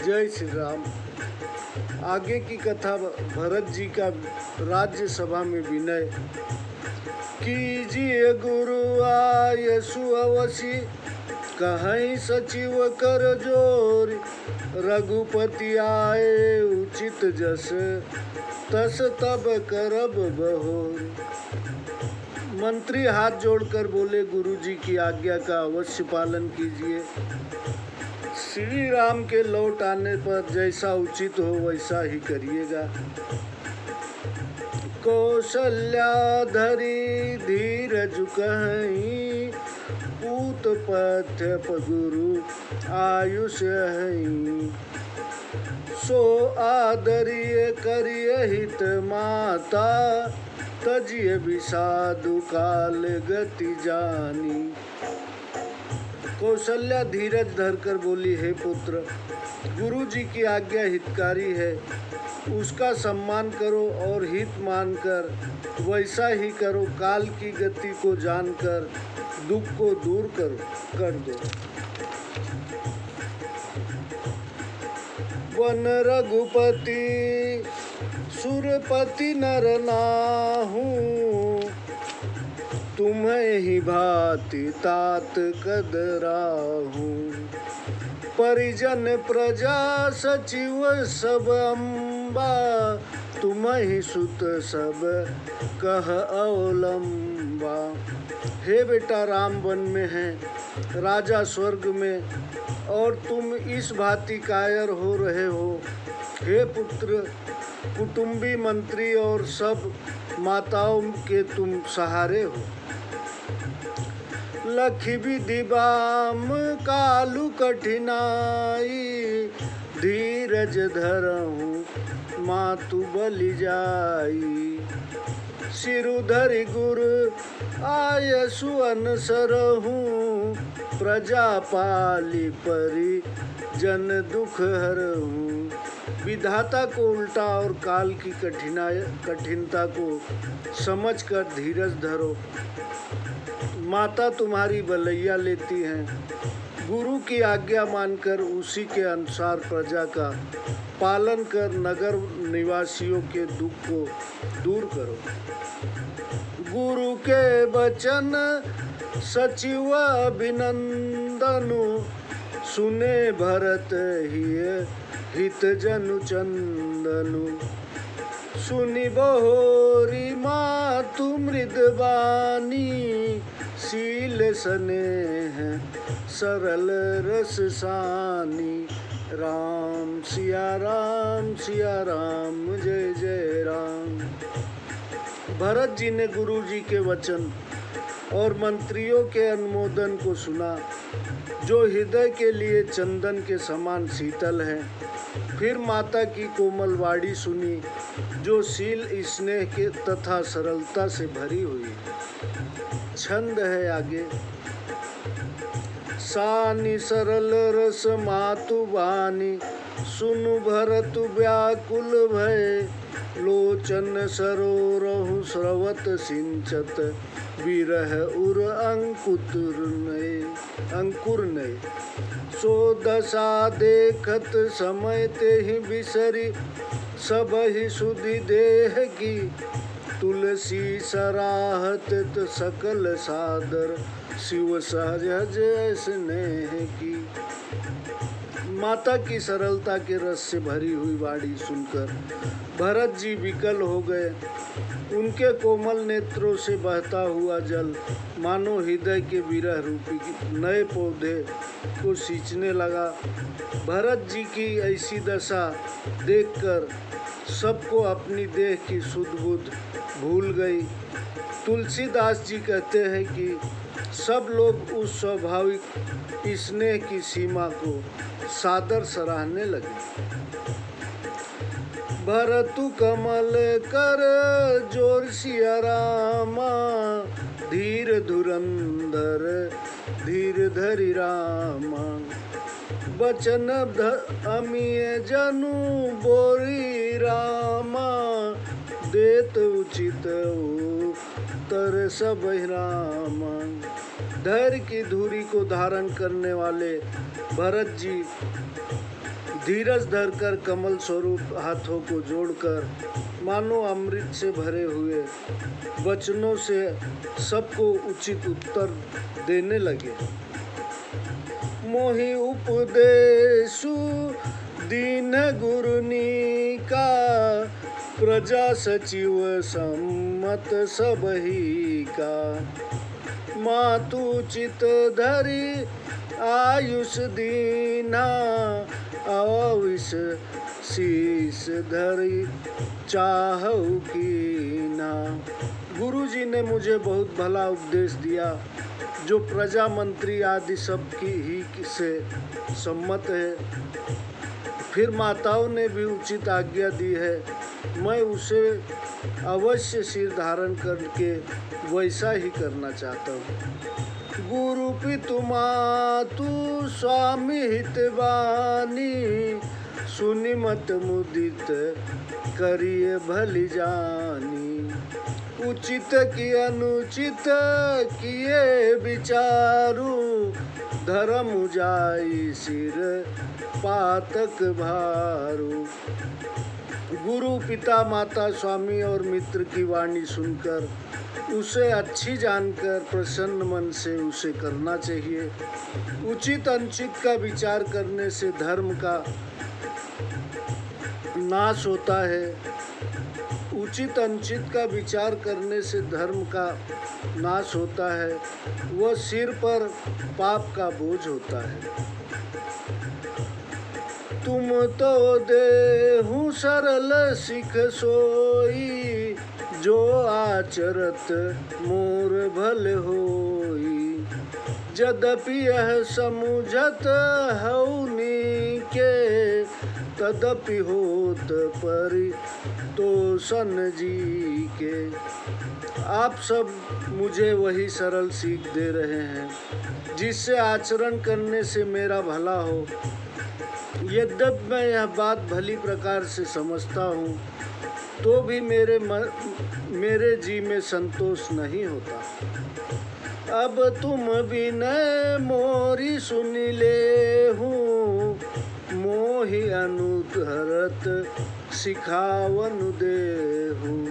जय श्री राम। आगे की कथा भरत जी का राज्यसभा में विनय। कीजिए गुरु आयसु अवसी, कहीं सचिव कर जोर। रघुपति आए उचित जस, तस तब करब बहोर। मंत्री हाथ जोड़कर बोले, गुरु जी की आज्ञा का अवश्य पालन कीजिए। श्री राम के लौट आने पर जैसा उचित हो वैसा ही करिएगा। कौशल्या धरी धीरज कहीं, पूत पथ्य गुरु आयुष हई। सो आदरिय करिय हित माता, तजिय विषादु काल गति जानी। कौशल्या धीरज धरकर बोली, हे पुत्र, गुरु जी की आज्ञा हितकारी है, उसका सम्मान करो और हित मानकर वैसा ही करो। काल की गति को जानकर दुख को दूर कर दो। वन रघुपति सुरपति नर नाहू, तुम्हें ही भांति तात कदराहू। परिजन प्रजा सचिव सब अम्बा, तुम्हें ही सुत सब कह अवलंबा। हे बेटा, राम वन में है, राजा स्वर्ग में, और तुम इस भांति कायर हो रहे हो। हे पुत्र, कुटुंबी मंत्री और सब माताओं के तुम सहारे हो। लखी विधि बाम कालु कठिनाई, धीरज धरहूँ मातु बलि जाई। सिरुधरि गुर आयसु अनसरहूँ, प्रजा पाली परि जन दुख हरहूँ। विधाता को उल्टा और काल की कठिनता को समझकर धीरज धरो। माता तुम्हारी भलैया लेती हैं। गुरु की आज्ञा मानकर उसी के अनुसार प्रजा का पालन कर नगर निवासियों के दुख को दूर करो। गुरु के वचन सचिव अभिनंदनु, सुने भरत हिय हित जनु चंदनु। सुनि बहोरी मातु मृदवानी, शील स्नेह सरल रस सानी। राम सिया राम जय जय राम। भरत जी ने गुरु जी के वचन और मंत्रियों के अनुमोदन को सुना, जो हृदय के लिए चंदन के समान शीतल है। फिर माता की कोमल वाणी सुनी, जो शील स्नेह के तथा सरलता से भरी हुई। छंद है आगे। सानी सरल रस मातु वानी, सुनु भरतु व्याकुल भय। लोचन सरोरहु स्रवत सिंचत, विरह उर अंकुर नय। सो दशा देखत समय ते ही बिसरी, सब ही सुधि देह की। तुलसी सराहत सकल सादर, शिव सहज स्नेह की। माता की सरलता के रस से भरी हुई वाणी सुनकर भरत जी विकल हो गए। उनके कोमल नेत्रों से बहता हुआ जल मानो हृदय के विरह रूपी नए पौधे को सींचने लगा। भरत जी की ऐसी दशा देखकर सबको अपनी देह की सुध बुध भूल गई। तुलसीदास जी कहते हैं कि सब लोग उस स्वाभाविक स्नेह की सीमा को सादर सराहने लगे। भरतु कमल कर जोर सिया रामा, धीर धुरंधर धीर धरि रामा। बचन अमीय जनु बोरी रामा, देत उचित उत्तर सब रामा। धैर्य की धुरी को धारण करने वाले भरत जी धीरज धरकर कमल स्वरूप हाथों को जोड़कर मानो अमृत से भरे हुए वचनों से सबको उचित उत्तर देने लगे। मोहि उपदेशु दीन गुरुनी का, प्रजा सचिव सम्मत सबही का। मातु चित धरि आयुष दीना, अविष शीस धरि चाहु कीना। गुरु जी ने मुझे बहुत भला उपदेश दिया जो प्रजा मंत्री आदि सब की ही से सम्मत है। फिर माताओं ने भी उचित आज्ञा दी है, मैं उसे अवश्य सिर धारण करके वैसा ही करना चाहता हूँ। गुरु पितु मातु स्वामी हितवानी, सुनि मत मुदित करिए भली जानी। उचित की अनुचित किए विचारु, धर्म जाई सिर पातक भारू। गुरु पिता माता स्वामी और मित्र की वाणी सुनकर उसे अच्छी जानकर प्रसन्न मन से उसे करना चाहिए। उचित अनुचित का विचार करने से धर्म का नाश होता है। उचित अनुचित का विचार करने से धर्म का नाश होता है, वह सिर पर पाप का बोझ होता है। तुम तो देहु सरल सिख सोई, जो आचरत मोर भल होई। यद्यपि यह समुझत हउनी के, तदपि होत परितोषण जी के। आप सब मुझे वही सरल सीख दे रहे हैं जिससे आचरण करने से मेरा भला हो। यद्यपि मैं यह बात भली प्रकार से समझता हूँ तो भी मेरे जी में संतोष नहीं होता। अब तुम बिनय मोरी सुनि लेहूँ, मोहि अनुधरत सिखावनु देहूँ।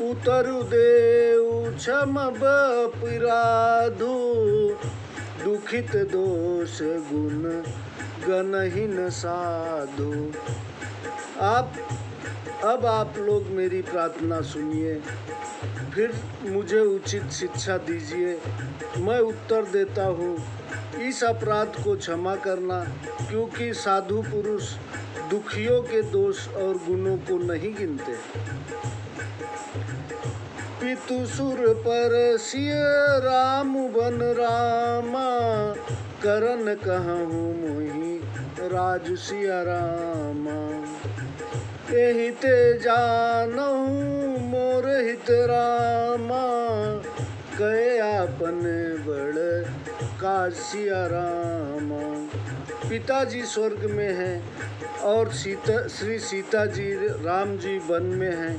उतरु देऊ क्षम पिराधु, दुखित दोष गुण गनहीन साधु। अब आप लोग मेरी प्रार्थना सुनिए, फिर मुझे उचित शिक्षा दीजिए। मैं उत्तर देता हूँ, इस अपराध को क्षमा करना, क्योंकि साधु पुरुष दुखियों के दोष और गुणों को नहीं गिनते। पितु सुर पर सिय राम बन रामा, करन कहूँ मोहि राजु सिया रामा। एहि ते जानहु मोर हित रामा, कहे आपन बड़ काज सिया रामा। पिताजी स्वर्ग में हैं और श्री सीता जी राम जी वन में हैं।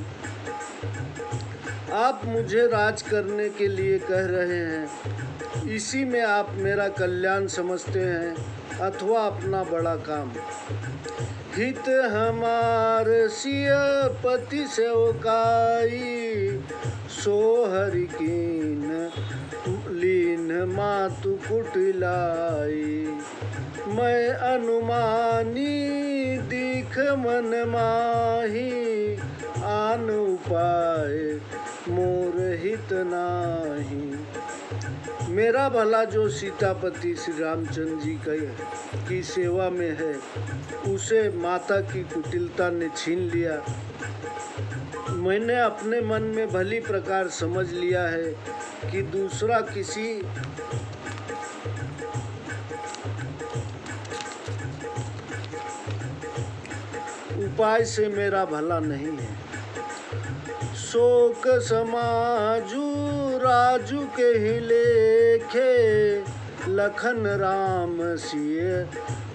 आप मुझे राज करने के लिए कह रहे हैं, इसी में आप मेरा कल्याण समझते हैं अथवा अपना बड़ा काम। हित हमार सिय पति सेवकाई, सो हरि कीन लीन मातु कुटिलाई। मैं अनुमानी दीख मन माही, आन उपाय मोर हित नाही। मेरा भला जो सीतापति श्री रामचंद्र जी की सेवा में है, उसे माता की कुटिलता ने छीन लिया। मैंने अपने मन में भली प्रकार समझ लिया है कि दूसरा किसी उपाय से मेरा भला नहीं है। शोक समाजू राजू के ही लेखे, लखन राम सिय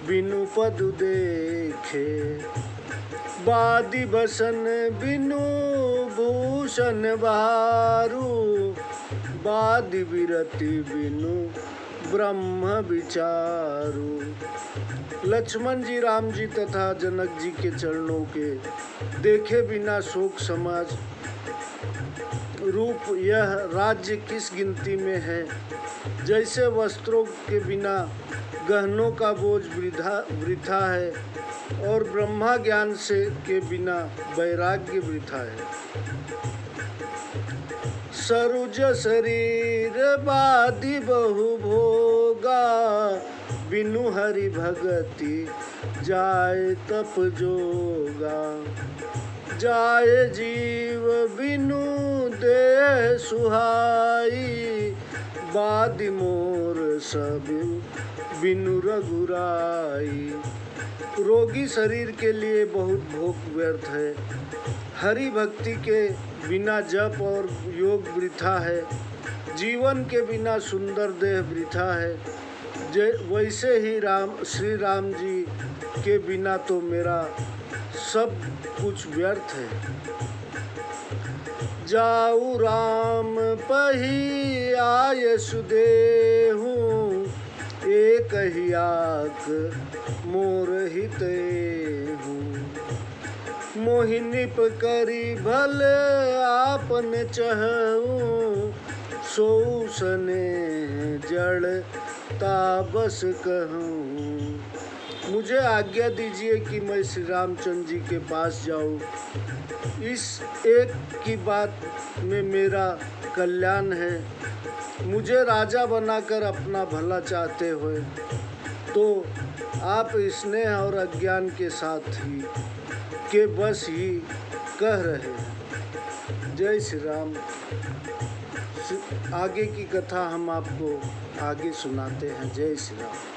बिनु पदु देखे। बादी बसन बिनु भूषण बारू, बादी विरति बिनु ब्रह्म विचारू। लक्ष्मण जी, राम जी तथा जनक जी के चरणों के देखे बिना शोक समाज रूप यह राज्य किस गिनती में है। जैसे वस्त्रों के बिना गहनों का बोझ वृथा है और ब्रह्मा ज्ञान से के बिना वैराग्य वृथा है। सरुज शरीर बादि बहु भोगा, बिनु हरि भगति जाय तप जोगा। जाय जीव बिनु देह सुहाई, बादि मोर सब बिनु रघुराई। रोगी शरीर के लिए बहुत भोग व्यर्थ है, हरि भक्ति के बिना जप और योग वृथा है। जीवन के बिना सुंदर देह वृथा है। वैसे ही श्री राम जी के बिना तो मेरा सब कुछ व्यर्थ है। जाऊ राम पही आय सुदेहु, एक ही आक मोर हितेहु। मोहिनी करी भल आपन चहूँ, सोऊ सने जड़ ताबस कहूँ। मुझे आज्ञा दीजिए कि मैं श्री रामचंद्र जी के पास जाऊँ। इस एक की बात में मेरा कल्याण है। मुझे राजा बनाकर अपना भला चाहते हुए तो आप स्नेह और अज्ञान के साथ ही के बस ही कह रहे हैं। जय श्री राम। आगे की कथा हम आपको आगे सुनाते हैं। जय श्री राम।